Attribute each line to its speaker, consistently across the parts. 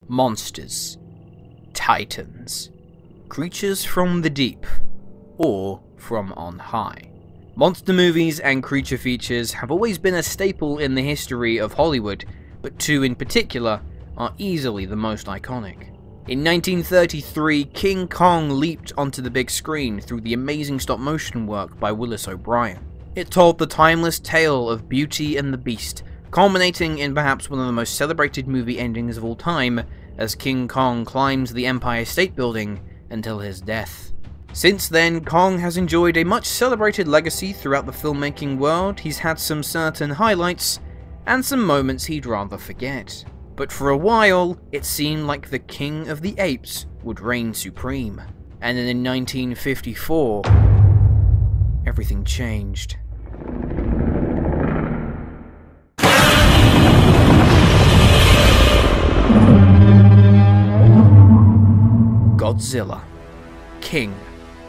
Speaker 1: Monsters, titans, creatures from the deep, or from on high. Monster movies and creature features have always been a staple in the history of Hollywood, but two in particular are easily the most iconic. In 1933, King Kong leaped onto the big screen through the amazing stop-motion work by Willis O'Brien. It told the timeless tale of Beauty and the Beast, culminating in perhaps one of the most celebrated movie endings of all time, as King Kong climbs the Empire State Building until his death. Since then, Kong has enjoyed a much celebrated legacy throughout the filmmaking world. He's had some certain highlights, and some moments he'd rather forget. But for a while, it seemed like the King of the Apes would reign supreme. And then in 1954, everything changed. Godzilla, King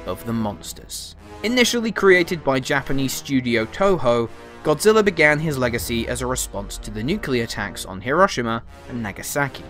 Speaker 1: of the Monsters. Initially created by Japanese studio Toho, Godzilla began his legacy as a response to the nuclear attacks on Hiroshima and Nagasaki,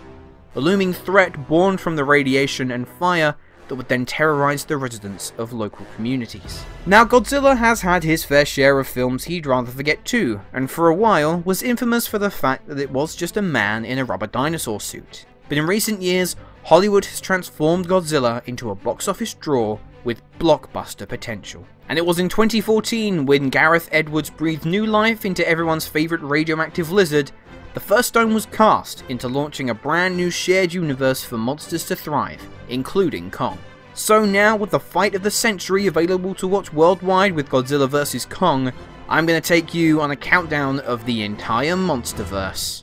Speaker 1: a looming threat born from the radiation and fire that would then terrorize the residents of local communities. Now, Godzilla has had his fair share of films he'd rather forget too, and for a while was infamous for the fact that it was just a man in a rubber dinosaur suit. But in recent years, Hollywood has transformed Godzilla into a box office draw with blockbuster potential. And it was in 2014 when Gareth Edwards breathed new life into everyone's favourite radioactive lizard, the first stone was cast into launching a brand new shared universe for monsters to thrive, including Kong. So now, with the fight of the century available to watch worldwide with Godzilla vs Kong, I'm going to take you on a countdown of the entire MonsterVerse.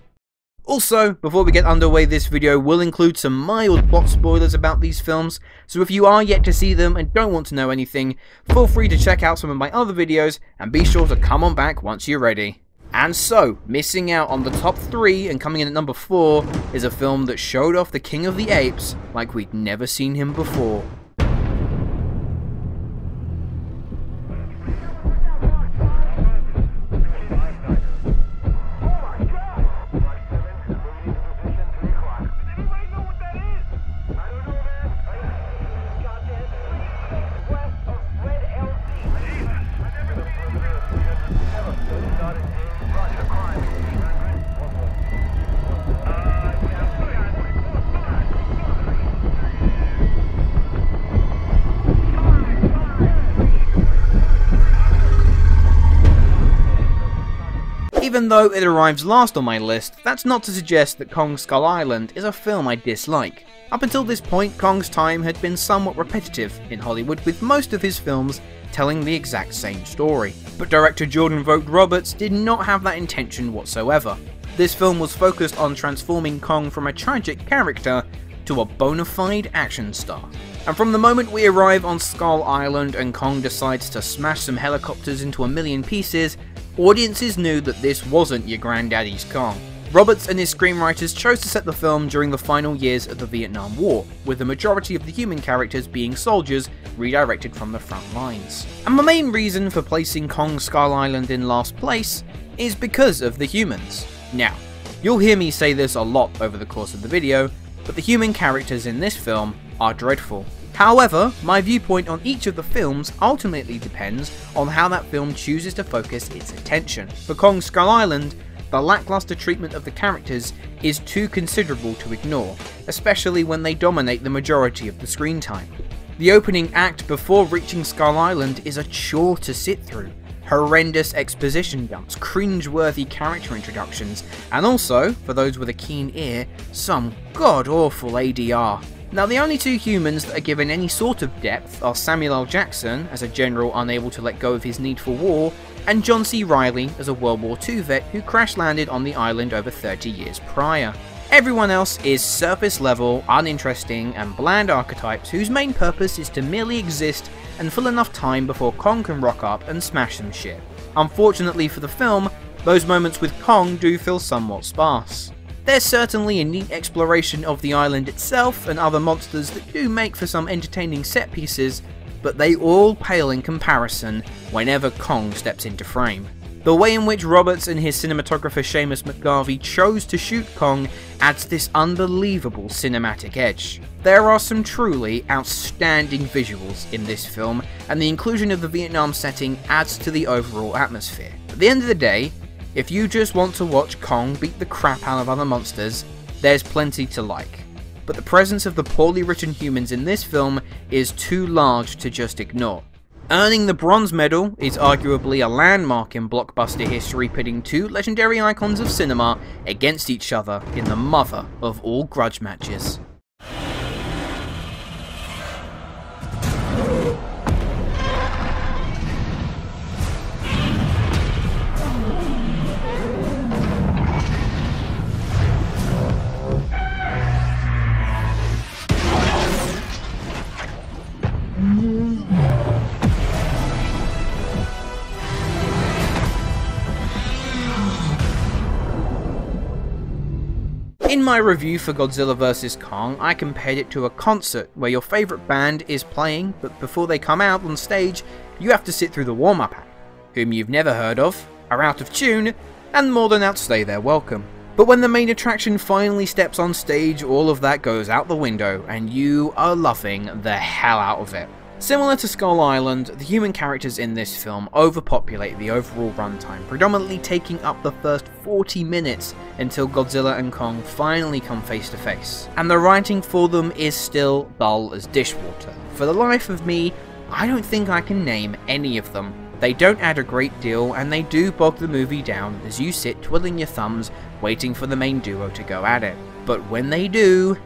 Speaker 1: Also, before we get underway, this video will include some mild plot spoilers about these films, so if you are yet to see them and don't want to know anything, feel free to check out some of my other videos, and be sure to come on back once you're ready. And so, missing out on the top 3 and coming in at number 4 is a film that showed off the King of the Apes like we'd never seen him before. Even though it arrives last on my list, that's not to suggest that Kong Skull Island is a film I dislike. Up until this point, Kong's time had been somewhat repetitive in Hollywood, with most of his films telling the exact same story. But director Jordan Vogt-Roberts did not have that intention whatsoever. This film was focused on transforming Kong from a tragic character to a bona fide action star. And from the moment we arrive on Skull Island and Kong decides to smash some helicopters into a million pieces, audiences knew that this wasn't your granddaddy's Kong. Roberts and his screenwriters chose to set the film during the final years of the Vietnam War, with the majority of the human characters being soldiers redirected from the front lines. And the main reason for placing Kong Skull Island in last place is because of the humans. Now, you'll hear me say this a lot over the course of the video, but the human characters in this film are dreadful. However, my viewpoint on each of the films ultimately depends on how that film chooses to focus its attention. For Kong Skull Island, the lackluster treatment of the characters is too considerable to ignore, especially when they dominate the majority of the screen time. The opening act before reaching Skull Island is a chore to sit through. Horrendous exposition dumps, cringe-worthy character introductions, and also, for those with a keen ear, some god-awful ADR. Now, the only two humans that are given any sort of depth are Samuel L. Jackson as a general unable to let go of his need for war, and John C. Reilly as a World War II vet who crash-landed on the island over 30 years prior. Everyone else is surface-level, uninteresting, and bland archetypes whose main purpose is to merely exist and fill enough time before Kong can rock up and smash some shit. Unfortunately for the film, those moments with Kong do feel somewhat sparse. There's certainly a neat exploration of the island itself and other monsters that do make for some entertaining set pieces, but they all pale in comparison whenever Kong steps into frame. The way in which Roberts and his cinematographer Seamus McGarvey chose to shoot Kong adds this unbelievable cinematic edge. There are some truly outstanding visuals in this film, and the inclusion of the Vietnam setting adds to the overall atmosphere. At the end of the day, if you just want to watch Kong beat the crap out of other monsters, there's plenty to like. But the presence of the poorly written humans in this film is too large to just ignore. Earning the bronze medal is arguably a landmark in blockbuster history, pitting two legendary icons of cinema against each other in the mother of all grudge matches. In my review for Godzilla vs. Kong, I compared it to a concert where your favourite band is playing, but before they come out on stage, you have to sit through the warm-up act, whom you've never heard of, are out of tune, and more than outstay their welcome. But when the main attraction finally steps on stage, all of that goes out the window, and you are loving the hell out of it. Similar to Skull Island, the human characters in this film overpopulate the overall runtime, predominantly taking up the first 40 minutes until Godzilla and Kong finally come face to face. And the writing for them is still dull as dishwater. For the life of me, I don't think I can name any of them. They don't add a great deal, and they do bog the movie down as you sit twiddling your thumbs waiting for the main duo to go at it. But when they do,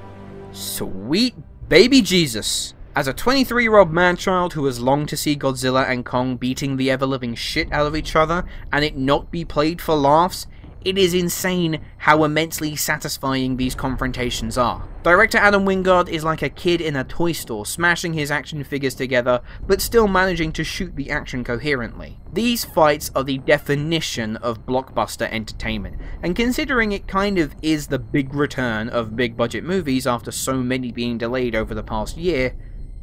Speaker 1: sweet baby Jesus. As a 23-year-old man-child who has longed to see Godzilla and Kong beating the ever-living shit out of each other and it not be played for laughs, it is insane how immensely satisfying these confrontations are. Director Adam Wingard is like a kid in a toy store smashing his action figures together but still managing to shoot the action coherently. These fights are the definition of blockbuster entertainment, and considering it kind of is the big return of big budget movies after so many being delayed over the past year,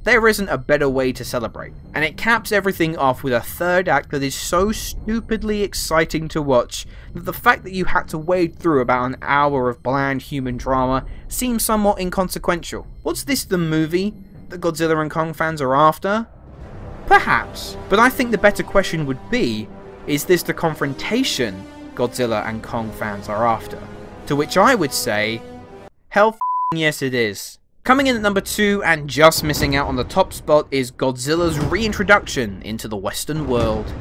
Speaker 1: there isn't a better way to celebrate. And it caps everything off with a third act that is so stupidly exciting to watch that the fact that you had to wade through about an hour of bland human drama seems somewhat inconsequential. Was this the movie that Godzilla and Kong fans are after? Perhaps, but I think the better question would be, is this the confrontation Godzilla and Kong fans are after? To which I would say, hell f***ing yes it is. Coming in at number 2 and just missing out on the top spot is Godzilla's reintroduction into the Western world.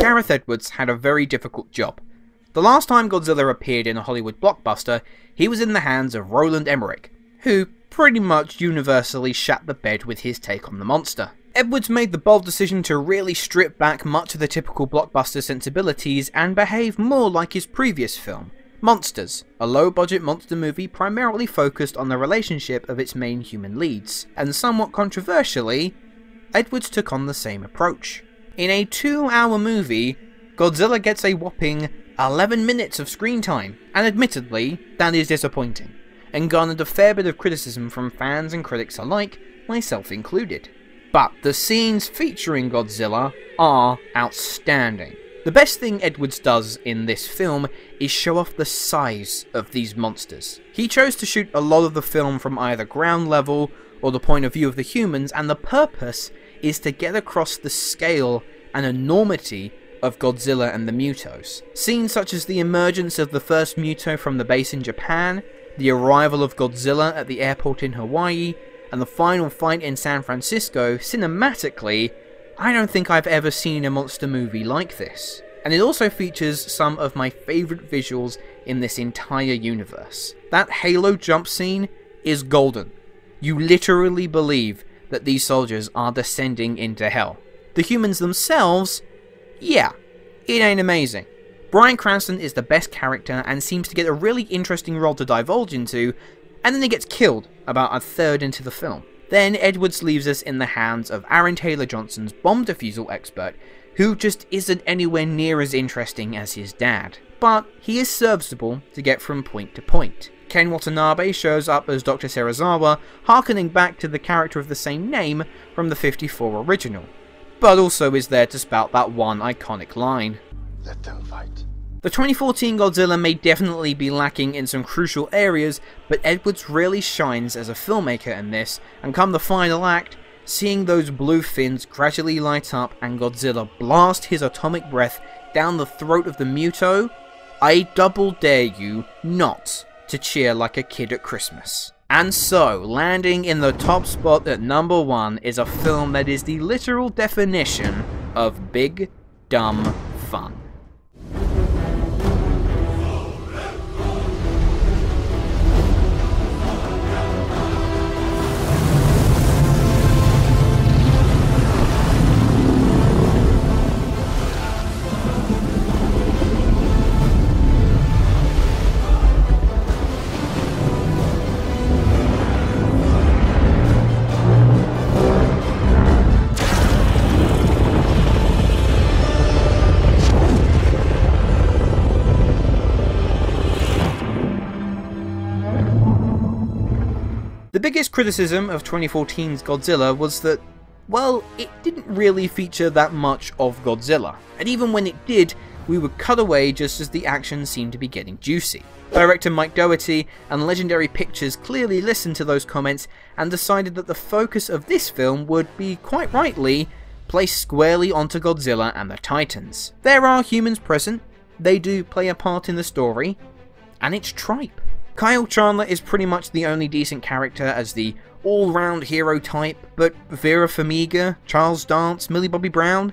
Speaker 1: Gareth Edwards had a very difficult job. The last time Godzilla appeared in a Hollywood blockbuster, he was in the hands of Roland Emmerich, who pretty much universally shat the bed with his take on the monster. Edwards made the bold decision to really strip back much of the typical blockbuster sensibilities and behave more like his previous film, Monsters, a low-budget monster movie primarily focused on the relationship of its main human leads, and somewhat controversially, Edwards took on the same approach. In a 2-hour movie, Godzilla gets a whopping 11 minutes of screen time, and admittedly, that is disappointing, and garnered a fair bit of criticism from fans and critics alike, myself included. But the scenes featuring Godzilla are outstanding. The best thing Edwards does in this film is show off the size of these monsters. He chose to shoot a lot of the film from either ground level or the point of view of the humans, and the purpose is to get across the scale and enormity of Godzilla and the Mutos. Scenes such as the emergence of the first Muto from the base in Japan, the arrival of Godzilla at the airport in Hawaii, and the final fight in San Francisco, cinematically, I don't think I've ever seen a monster movie like this. And it also features some of my favourite visuals in this entire universe. That Halo jump scene is golden. You literally believe that these soldiers are descending into hell. The humans themselves, yeah, it ain't amazing. Bryan Cranston is the best character and seems to get a really interesting role to divulge into, and then he gets killed about a third into the film. Then Edwards leaves us in the hands of Aaron Taylor-Johnson's bomb defusal expert, who just isn't anywhere near as interesting as his dad. But he is serviceable to get from point to point. Ken Watanabe shows up as Dr. Serizawa, harkening back to the character of the same name from the '54 original, but also is there to spout that one iconic line.
Speaker 2: Let them fight.
Speaker 1: The 2014 Godzilla may definitely be lacking in some crucial areas, but Edwards really shines as a filmmaker in this, and come the final act, seeing those blue fins gradually light up and Godzilla blast his atomic breath down the throat of the Muto, I double dare you not to cheer like a kid at Christmas. And so, landing in the top spot at number 1 is a film that is the literal definition of big, dumb fun. The biggest criticism of 2014's Godzilla was that, well, it didn't really feature that much of Godzilla, and even when it did, we would cut away just as the action seemed to be getting juicy. Director Mike Dougherty and Legendary Pictures clearly listened to those comments and decided that the focus of this film would be, quite rightly, placed squarely onto Godzilla and the Titans. There are humans present, they do play a part in the story, and it's tripe. Kyle Chandler is pretty much the only decent character as the all-round hero type, but Vera Farmiga, Charles Dance, Millie Bobby Brown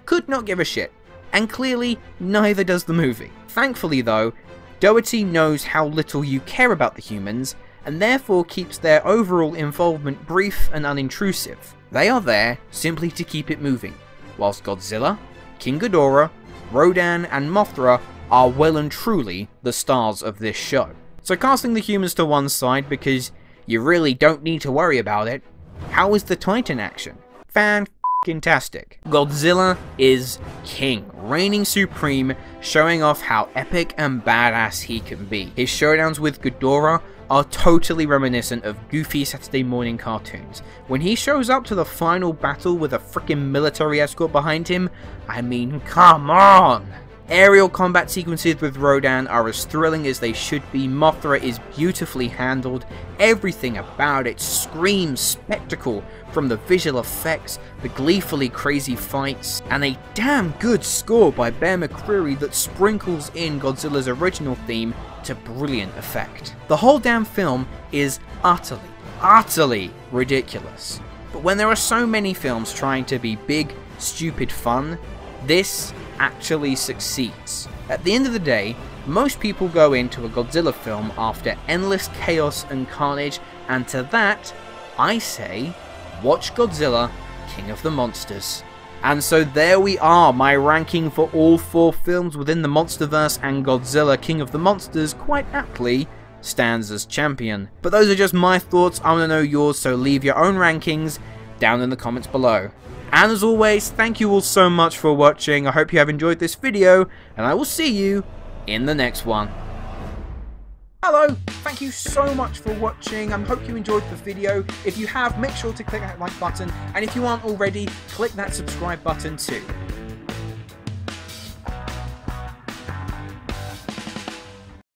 Speaker 1: could not give a shit, and clearly neither does the movie. Thankfully though, Dougherty knows how little you care about the humans, and therefore keeps their overall involvement brief and unintrusive. They are there simply to keep it moving, whilst Godzilla, King Ghidorah, Rodan and Mothra are well and truly the stars of this show. So casting the humans to one side because you really don't need to worry about it, how is the Titan action? Fan-tastic. Godzilla is king, reigning supreme, showing off how epic and badass he can be. His showdowns with Ghidorah are totally reminiscent of goofy Saturday morning cartoons. When he shows up to the final battle with a freaking military escort behind him, I mean, come on! Aerial combat sequences with Rodan are as thrilling as they should be. Mothra is beautifully handled. Everything about it screams spectacle, from the visual effects, the gleefully crazy fights, and a damn good score by Bear McCreary that sprinkles in Godzilla's original theme to brilliant effect. The whole damn film is utterly ridiculous. But when there are so many films trying to be big, stupid fun, this actually succeeds. At the end of the day, most people go into a Godzilla film after endless chaos and carnage, and to that, I say, watch Godzilla, King of the Monsters. And so there we are, my ranking for all 4 films within the MonsterVerse, and Godzilla, King of the Monsters quite aptly stands as champion. But those are just my thoughts, I want to know yours, so leave your own rankings down in the comments below. And as always, thank you all so much for watching. I hope you have enjoyed this video, and I will see you in the next one. Hello, thank you so much for watching. I hope you enjoyed the video. If you have, make sure to click that like button, and if you aren't already, click that subscribe button too.